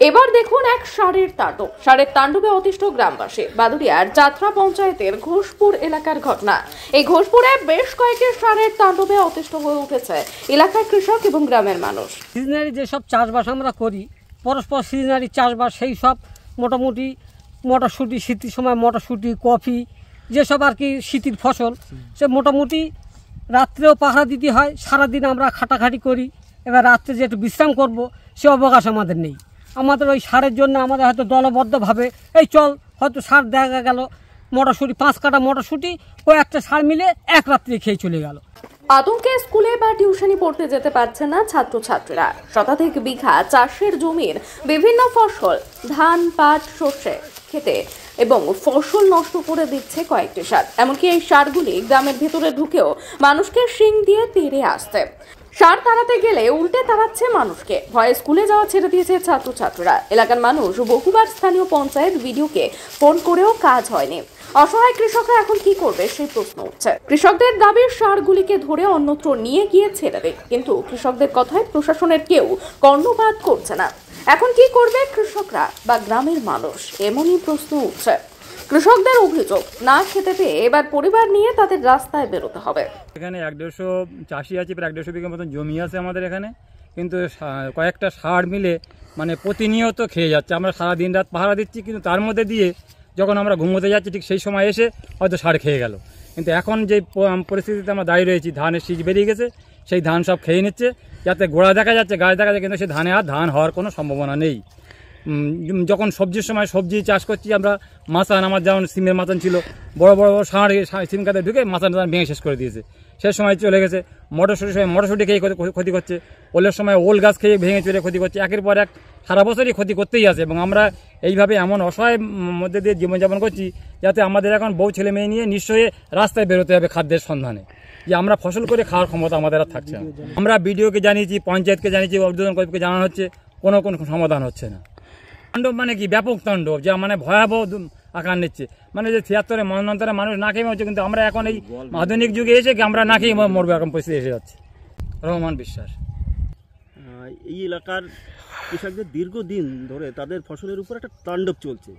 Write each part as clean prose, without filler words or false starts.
এবার দেখুন এক ষাঁড়ের তাণ্ডবে অতিষ্ঠ গ্রামবাসী। বাদুড়িয়ার যাত্রা পঞ্চায়েতের ঘোষপুর এলাকার ঘটনা। এই ঘোষপুরে বেশ কয়েকটি ষাঁড়ের তাণ্ডবে অতিষ্ঠ হয়ে উঠেছে এলাকার কৃষক এবং গ্রামের মানুষ। সিজনারি যেসব চাষবাস আমরা করি, পরস্পর সিজনারি চাষবাস, সেই সব মোটামুটি মটরশুঁটি, শীতের সময় মটরশুঁটি, কফি, যেসব আর কি শীতের ফসল, সে মোটামুটি রাত্রেও পাহারা দিতে হয়। সারাদিন আমরা খাটাখাটি করি, এবার রাত্রে যে একটু বিশ্রাম করব সে অবকাশ আমাদের নেই। আমাদের ওই সারের জন্য আমাদের হয়তো দলবদ্ধভাবে এই চল, হয়তো সার দেখা গেল মটরশুঁটি, 5 কাটা মটরশুঁটি কয়েকটা সার মিলে এক রাত্রে খেয়ে চলে গেল। আতঙ্কে স্কুলে বা টিউশনি পড়তে যেতে পারছে না ছাত্রছাত্রীরা। শতাধিক বিঘা চাষের জমির বিভিন্ন ফসল, ধান, পাট, সর্ষে খেতে এবং ফসল নষ্ট করে দিচ্ছে কয়েকটি ষাঁড়। এমনকি এই ষাঁড়গুলি গ্রামের ভেতরে ঢুকেও মানুষকে শিং দিয়ে তেড়ে আসছে। ষাঁড় তাড়াতে গেলে উল্টে তাড়াচ্ছে মানুষকে। ভয়ে স্কুলে যাওয়া ছেড়ে দিয়েছে ছাত্রছাত্রীরা। এলাকার মানুষ বহুবার স্থানীয় পঞ্চায়েত ভিডিওকে ফোন করেও কাজ হয়নি। অসহায় কৃষকরা এখন কি করবে সেই প্রশ্ন উঠছে। কৃষকদের দাবি ষাঁড়গুলিকে ধরে অন্যত্র নিয়ে গিয়ে ছেড়ে দেয়, কিন্তু কৃষকদের কথায় প্রশাসনের কেউ কর্ণপাত করছে না। এখন কি করবে কৃষকরা বা গ্রামের মানুষ, এমনই প্রশ্ন উঠছে। কৃষকদের অভিযোগ, না খেতে পেয়ে এবার পরিবার নিয়ে তাদের রাস্তায় বেরোতে হবে। এখানে 150 চাষি আছে, প্রায় 150 বিঘা মতন জমি আছে আমাদের এখানে, কিন্তু কয়েকটা ষাঁড় মিলে মানে প্রতিনিয়ত খেয়ে যাচ্ছে। আমরা সারা দিন রাত পাহারা দিচ্ছি, কিন্তু তার মধ্যে দিয়ে যখন আমরা ঘুমোতে যাচ্ছি ঠিক সেই সময় এসে হয়তো ষাঁড় খেয়ে গেল। কিন্তু এখন যে পরিস্থিতিতে আমরা দাঁড়িয়ে রয়েছি, ধানের শীষ বেরিয়ে গেছে, সেই ধান সব খেয়ে নিচ্ছে। যাতে গোড়া দেখা যাচ্ছে, গাছ দেখা যাচ্ছে, কিন্তু সেই ধানে আর ধান হওয়ার কোনো সম্ভাবনা নেই। যখন সবজির সময় সবজি চাষ করছি আমরা, মাচান, আমার যেমন সিমের মাচান ছিল, বড় বড় ষাঁড় সিম কাতে ঢুকে মাচান ভেঙে শেষ করে দিয়েছে। সেই সময় চলে গেছে মটরশুঁটির সময় মটরশুঁটি খেয়ে ক্ষতি করছে, ওলের সময় ওল গাছ খেয়ে ভেঙে চলে ক্ষতি করছে। একের পর এক সারা বছরই ক্ষতি করতেই আছে, এবং আমরা এইভাবে এমন অসহায় মধ্যে দিয়ে জীবনযাপন করছি যাতে আমাদের এখন বউ ছেলে মেয়ে নিয়ে নিশ্চয়ই রাস্তায় বেরোতে হবে খাদ্যের সন্ধানে, যে আমরা ফসল করে খাওয়ার ক্ষমতা আমাদের আর থাকছে না। আমরা বিডিওকে জানিয়েছি, পঞ্চায়েতকে জানিয়েছি, ঊর্ধ্বতন কর্তৃপক্ষকে জানানো হচ্ছে, কোনো সমাধান হচ্ছে না। তাণ্ডব মানে কি? ব্যাপক তাণ্ডব, যে মানে ভয়াবহ আকার নিচ্ছে। মানে যে 76-এ মন্বন্তরে মানুষ না খেয়ে মরছে, কিন্তু আমরা এখন এই আধুনিক যুগে এসে কি আমরা না খেয়ে মরবো, এখন পরিস্থিতি এসে যাচ্ছে। রহমান বিশ্বাস। এই এলাকার কৃষকদের দীর্ঘদিন ধরে তাদের ফসলের উপর একটা তাণ্ডব চলছে।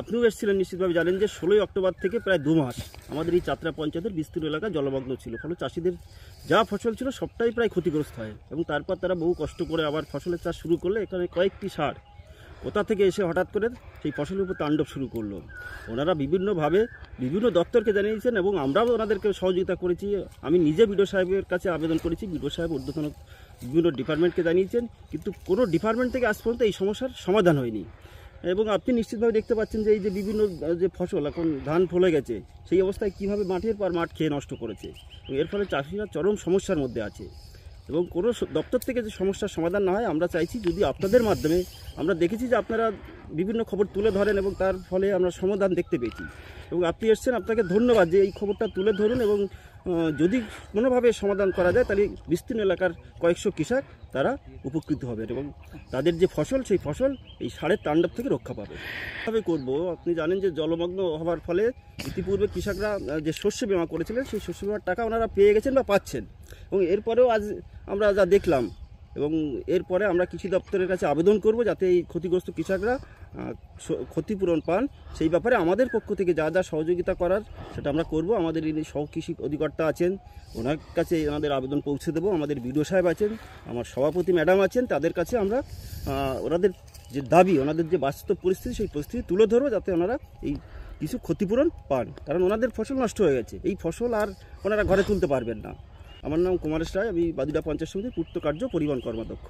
আপনিও এসেছিলেন, নিশ্চিতভাবে জানেন যে 16 অক্টোবর থেকে প্রায় 2 মাস আমাদের এই যাত্রা পঞ্চায়েতের বিস্তীর্ণ এলাকা জলমগ্ন ছিল। ফলে চাষিদের যা ফসল ছিল সবটাই প্রায় ক্ষতিগ্রস্ত হয়, এবং তারপর তারা বহু কষ্ট করে আবার ফসলের চাষ শুরু করলে এখানে কয়েকটি ষাঁড় কোথা থেকে এসে হঠাৎ করে সেই ফসলের উপর তাণ্ডব শুরু করলো। ওনারা বিভিন্নভাবে বিভিন্ন দপ্তরকে জানিয়েছেন, এবং আমরাও ওনাদেরকে সহযোগিতা করেছি। আমি নিজে বিডিও সাহেবের কাছে আবেদন করেছি, বিডিও সাহেব ঊর্ধ্বতন বিভিন্ন ডিপার্টমেন্টকে জানিয়েছেন, কিন্তু কোনো ডিপার্টমেন্ট থেকে আজ পর্যন্ত এই সমস্যার সমাধান হয়নি। এবং আপনি নিশ্চিতভাবে দেখতে পাচ্ছেন যে এই যে বিভিন্ন যে ফসল এখন ধান ফলে গেছে, সেই অবস্থায় কীভাবে মাঠের পর মাঠ খেয়ে নষ্ট করেছে, এবং এর ফলে চাষিরা চরম সমস্যার মধ্যে আছে। এবং কোনো দপ্তর থেকে যে সমস্যার সমাধান না হয়, আমরা চাইছি যদি আপনাদের মাধ্যমে, আমরা দেখেছি যে আপনারা বিভিন্ন খবর তুলে ধরেন এবং তার ফলে আমরা সমাধান দেখতে পেয়েছি, এবং আপনি এসছেন, আপনাকে ধন্যবাদ যে এই খবরটা তুলে ধরুন। এবং যদি কোনোভাবে সমাধান করা যায় তাহলে বিস্তীর্ণ এলাকার কয়েকশো কৃষক তারা উপকৃত হবেন, এবং তাদের যে ফসল সেই ফসল এই ষাঁড়ের তাণ্ডব থেকে রক্ষা পাবে। কীভাবে করবো? আপনি জানেন যে জলমগ্ন হওয়ার ফলে ইতিপূর্বে কৃষকরা যে শস্য বিমা করেছিলেন সেই শস্য বিমার টাকা ওনারা পেয়ে গেছেন বা পাচ্ছেন, এবং এরপরেও আজ আমরা যা দেখলাম, এবং এরপরে আমরা কৃষি দপ্তরের কাছে আবেদন করব যাতে এই ক্ষতিগ্রস্ত কৃষকরা ক্ষতিপূরণ পান। সেই ব্যাপারে আমাদের পক্ষ থেকে যা যা সহযোগিতা করার সেটা আমরা করব। আমাদের এই সহকৃষি অধিকর্তা আছেন, ওনার কাছে আমাদের আবেদন পৌঁছে দেবো। আমাদের বিডিও সাহেব আছেন, আমার সভাপতি ম্যাডাম আছেন, তাদের কাছে আমরা ওনাদের যে দাবি, ওনাদের যে বাস্তব পরিস্থিতি, সেই পরিস্থিতি তুলে ধরবো যাতে ওনারা এই কিছু ক্ষতিপূরণ পান, কারণ ওনাদের ফসল নষ্ট হয়ে গেছে। এই ফসল আর ওনারা ঘরে তুলতে পারবেন না। আমার নাম কুমারেশ রায়, আমি বাদুড়িয়া পঞ্চায়েত সমিতির পূর্ত কার্য পরিবহন কর্মাধ্যক্ষ।